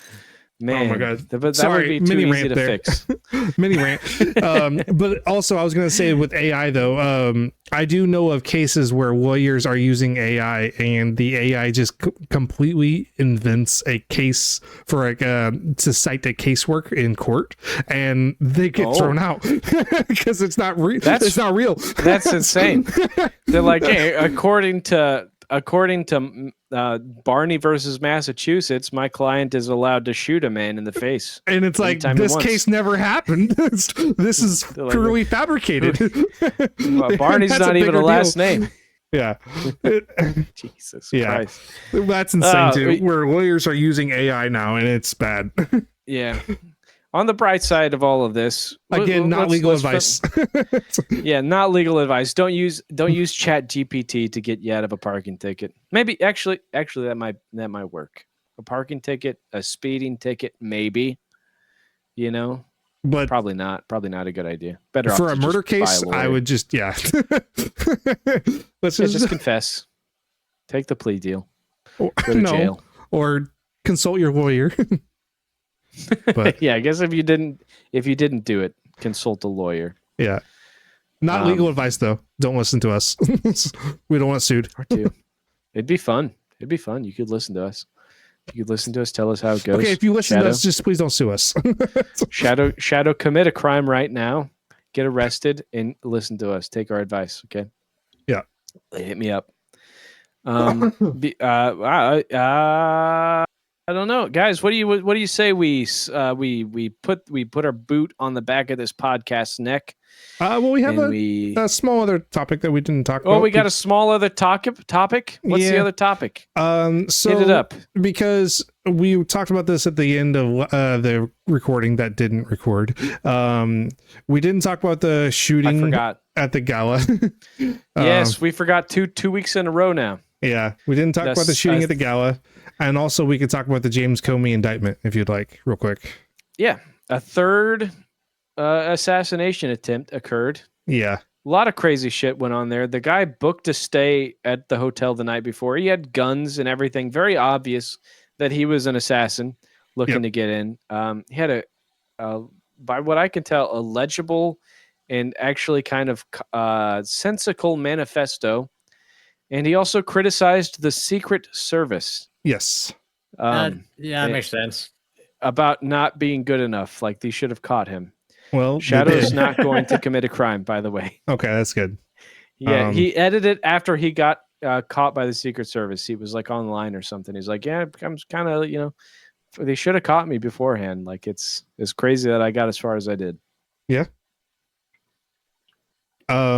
Man, Oh my God. But that Sorry, would be too mini easy rant to there. fix. Mini rant. But also, I was going to say with AI though, I do know of cases where lawyers are using AI, and the AI just completely invents a case for like to cite a casework in court, and they get thrown out because it's not real. It's not real. That's insane. They're like, hey, according to Barney versus Massachusetts, my client is allowed to shoot a man in the face. And it's like, anytime he this wants. case never happened. This is They're like, purely fabricated. Barney's That's not a even a bigger last deal. name. Yeah. Jesus Yeah. Christ. That's insane too. we- Where lawyers are using AI now, and it's bad. Yeah. On the bright side of all of this, Again, not legal let's advice. Yeah, not legal advice. Don't use Chat GPT to get you out of a parking ticket. Maybe actually that might work. A parking ticket, a speeding ticket, maybe. But Probably not a good idea. Better off for to a murder just buy case, I lawyer. would just let's Yeah, just, just confess. Take the plea deal. or, Go to jail. or consult your lawyer. But Yeah, I guess if you didn't do it, consult a lawyer yeah, not legal advice though. Don't listen to us. We don't want sued. or two. It'd be fun. You could listen to us. Tell us how it goes. Okay, if you listen Shadow, to us, just please don't sue us. Shadow, commit a crime right now. Get arrested and listen to us. Take our advice. Okay. Yeah. Hit me up. I don't know, guys. What do you say we put our boot on the back of this podcast's neck? Well, we have and a small other topic that we didn't talk about. we got a small other topic. What's the Yeah. other topic? So Hit it up. because we talked about this at the end of the recording that didn't record. We didn't talk about the I shooting forgot. at the gala. Yes, we forgot 2 weeks in a row now. Yeah, we didn't talk about the shooting I- at the gala, and also we could talk about the James Comey indictment if you'd like, real quick. Yeah, a third assassination attempt occurred. Yeah, A lot of crazy shit went on there. The guy booked to stay at the hotel the night before. He had guns and everything. Very obvious that he was an assassin looking to get in. He had by what I can tell, a legible and actually kind of sensical manifesto. And he also criticized the Secret Service. yes, Yeah, that makes sense. About not being good enough. Like they should have caught him. well, they Shadow is did. not going to commit a crime, by the way. Okay, that's good. Yeah, he edited it after he got caught by the Secret Service. He was like online or something. He's like, yeah, I'm kind of, they should have caught me beforehand. Like it's crazy that I got as far as I did. Yeah.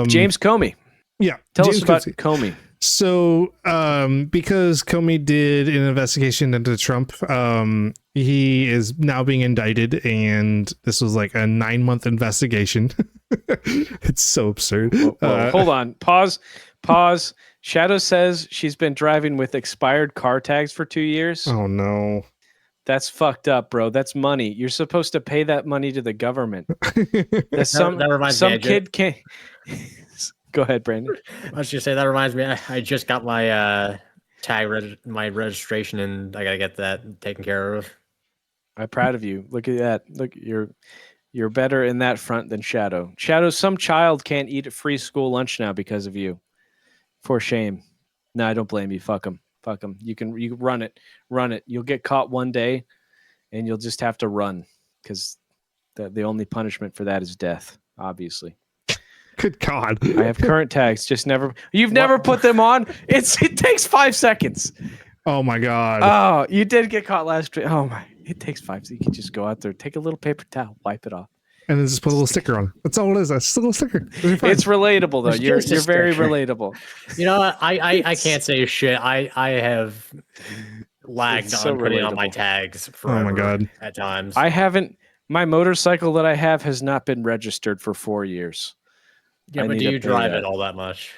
James Comey. Yeah, Tell James us about Comey. Comey. So, because Comey did an investigation into Trump, he is now being indicted, and this was like a 9-month investigation. It's so absurd. Whoa, hold on. Pause. Shadow says she's been driving with expired car tags for 2 years. Oh no. That's fucked up, bro. That's money. You're supposed to pay that money to the government. That's That reminds me, some kid can't. Go ahead, Brandon. I was just say that reminds me. I just got my my registration, and I gotta get that taken care of. I'm proud of you. Look at that. Look, you're better in that front than Shadow. Shadow, some child can't eat a free school lunch now because of you. For shame. No, I don't blame you. Fuck them. Fuck them. You can run it. Run it. You'll get caught one day, and you'll just have to run because the only punishment for that is death. Obviously. Good God. I have current tags. Just never. You've never put them on. It takes 5 seconds. Oh my God. Oh, you did get caught last week. Oh my! It takes 5. So you can just go out there, take a little paper towel, wipe it off, and then just put a little sticker on. That's all it is. That's just a little sticker. It's relatable though. You're very relatable. You know what? I can't say shit. I have lagged so on putting on relatable. my tags for Oh my God. at times. I haven't. My motorcycle that I have has not been registered for 4 years. Yeah, but do you drive it all that much?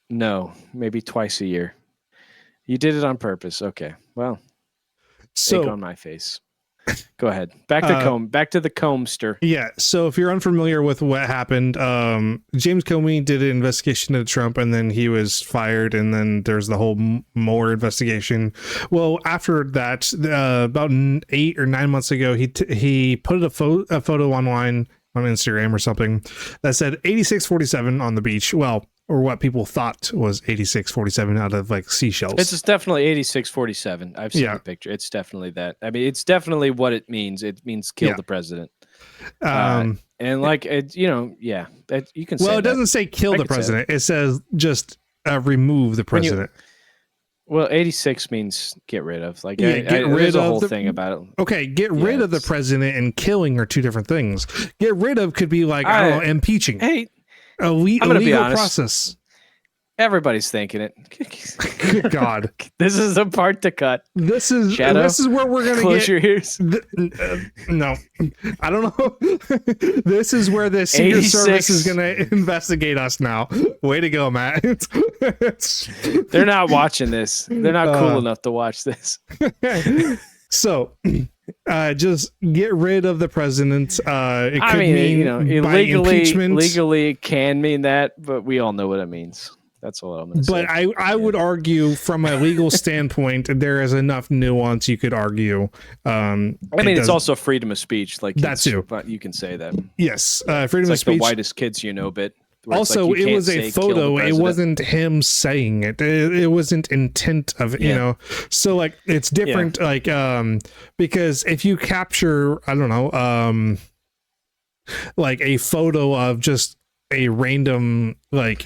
No, maybe twice a year. You did it on purpose. Okay. Well, So on my face. Go ahead. Back to the Combster. yeah. So if you're unfamiliar with what happened, James Comey did an investigation into Trump, and then he was fired, and then there's the whole Mueller investigation. Well, after that, about 8 or 9 months ago, he put a photo online on Instagram or something that said 8647 on the beach. Well, or what people thought was 8647 out of like seashells. It's definitely 8647. I've seen the picture. It's definitely that. I mean, it's definitely what it means. It means kill the president. And like, you know, yeah, you can say well, it that. doesn't say kill the president. It says just remove the president. Well, 86 means get rid of. Like, get rid there's of a whole the thing about it. Okay, get rid of the president and killing are two different things. Get rid of could be like, I don't know, impeaching. Hey, a legal process. Everybody's thinking it. Good God. This is the part to cut. This is where we're going to close your ears. No, I don't know. This is where the Secret Service is going to investigate us now. Way to go, Matt. They're not watching this. They're not cool enough to watch this. So, just get rid of the president. It could mean, you know, legally it can mean that, but we all know what it means. That's all I'm going to say. But I would argue from a legal standpoint, there is enough nuance you could argue. I mean, it's also freedom of speech. Like that too. But you can say that. Yes, freedom of speech. The whitest kids you know bit. Also, like it was a photo. It wasn't him saying it. It wasn't intent of, you know. So like, it's different. Like, because if you capture, I don't know, like a photo of just a random, like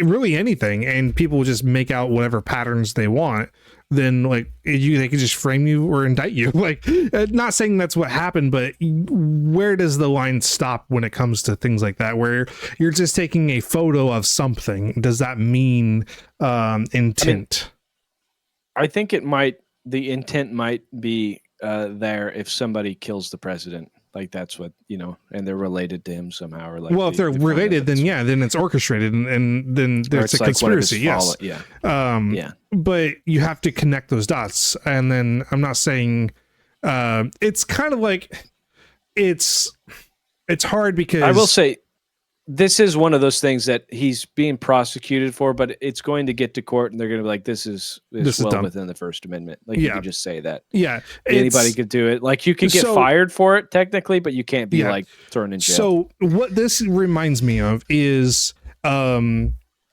really anything, and people just make out whatever patterns they want, then like they could just frame you or indict you. Like, not saying that's what happened, but where does the line stop when it comes to things like that, where you're just taking a photo of something? Does that mean intent? I think the intent might be there if somebody kills the president. Like, that's what, you know, and they're related to him somehow. Or like, well, if they're related, then then it's orchestrated, and then there's a conspiracy. Yes. But you have to connect those dots. And then I'm not saying it's kind of like it's hard because I will say this is one of those things that he's being prosecuted for, but it's going to get to court and they're going to be like, this is well within the First Amendment. Like, you can just say that. Yeah. Anybody could do it. Like, you can get fired for it technically, but you can't be like thrown in jail. So what this reminds me of is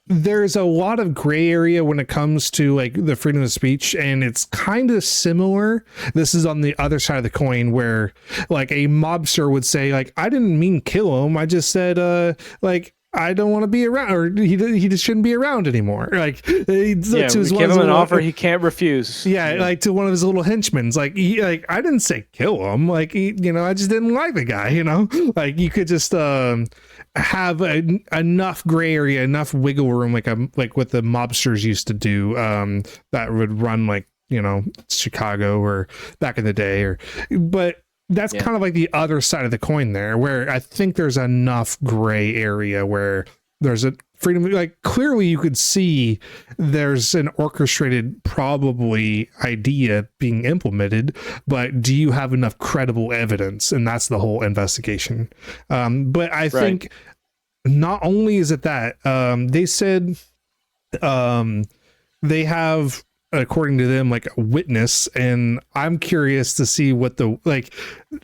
there's a lot of gray area when it comes to like the freedom of speech, and it's kind of similar. This is on the other side of the coin, where like a mobster would say like, I didn't mean kill him, I just said like I don't want to be around, or he just shouldn't be around anymore. Like, we give him an offer he can't refuse. Like to one of his little henchmen, like I didn't say kill him, like I just didn't like the guy. Like, you could just have enough gray area, enough wiggle room, like what the mobsters used to do, that would run like Chicago or back in the day, but that's kind of like the other side of the coin there, where I think there's enough gray area where there's a freedom. Like, clearly you could see there's an orchestrated probably idea being implemented, but do you have enough credible evidence? And that's the whole investigation. But I think not only is it that they said they have according to them, like a witness, and I'm curious to see what the like.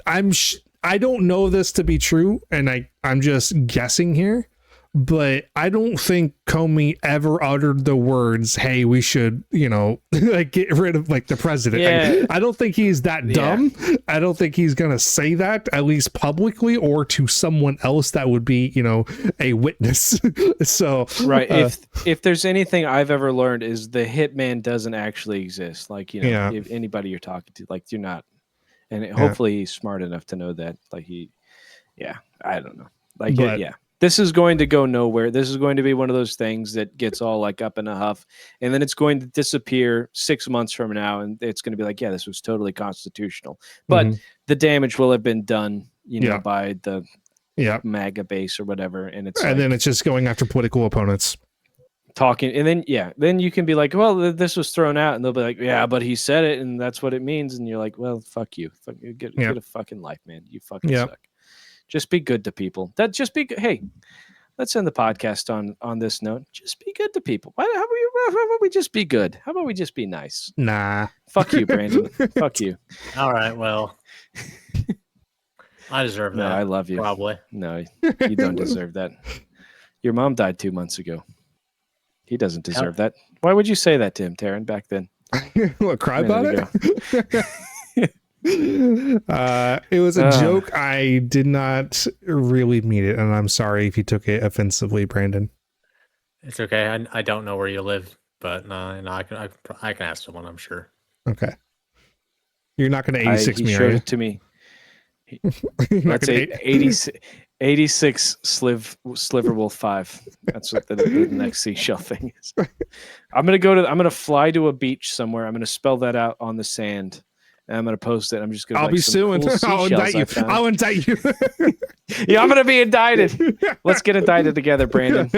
I don't know this to be true, and I'm just guessing here, but I don't think Comey ever uttered the words, "Hey, we should, like get rid of like the president." Yeah. I don't think he's that dumb. I don't think he's gonna say that, at least publicly, or to someone else that would be, a witness. So right. If there's anything I've ever learned is the hitman doesn't actually exist. Like, if anybody you're talking to, like, you're not, and hopefully he's smart enough to know that. Like I don't know. Like, this is going to go nowhere. This is going to be one of those things that gets all like up in a huff, and then it's going to disappear 6 months from now, and it's going to be like, this was totally constitutional. But the damage will have been done, by the MAGA base or whatever, and then it's just going after political opponents. Talking, and then you can be like, well, this was thrown out, and they'll be like, yeah, but he said it, and that's what it means, and you're like, well, fuck you, get a fucking life, man. You fucking suck. Just be good to people. Hey, let's end the podcast on this note. Just be good to people. How about we just be good? How about we just be nice? Nah. Fuck you, Brandon. Fuck you. All right, well, I deserve that. No, I love you. Probably. No, you don't deserve that. Your mom died 2 months ago. He doesn't deserve that. Why would you say that to him, Taryn, back then? What, cry about it? It was a joke. I did not really mean it, and I'm sorry if you took it offensively, Brandon. It's okay. I don't know where you live, but I can ask someone, I'm sure. Okay. You're not going to 86 me, he are showed you? it to me. That's 86 Sliverwolf 5. That's what the next seashell thing is. I'm gonna fly to a beach somewhere. I'm gonna spell that out on the sand. And I'm gonna post it. I'm just gonna. I'll be suing. Cool I'll indict you. I'll indict you. Yeah, I'm gonna be indicted. Let's get indicted together, Brandon.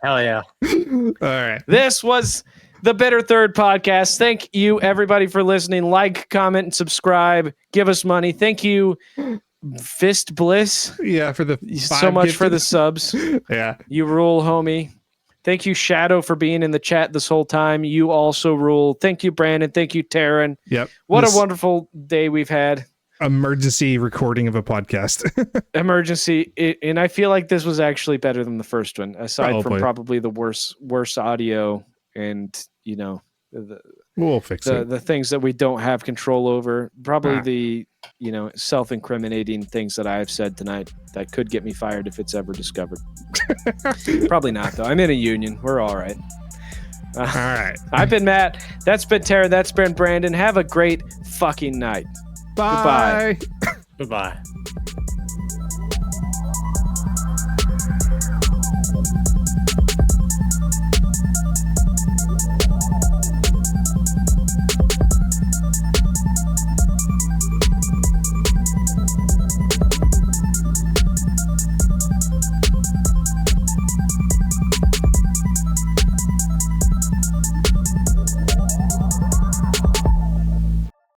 Hell yeah! All right. This was the Bitter Third podcast. Thank you, everybody, for listening. Like, comment, and subscribe. Give us money. Thank you, Fist Bliss. Yeah, for the so much gifted. for the subs. Yeah, you rule, homie. Thank you, Shadow, for being in the chat this whole time. You also rule. Thank you, Brandon. Thank you, Taryn. Yep. What a wonderful day we've had. Emergency recording of a podcast. Emergency. And I feel like this was actually better than the first one, aside from probably the worse audio and, we'll fix it. The things that we don't have control over. Probably the, self-incriminating things that I have said tonight that could get me fired if it's ever discovered. Probably not, though. I'm in a union. We're all right. All right. I've been Matt. That's been Tara. That's been Brandon. Have a great fucking night. Bye. Goodbye.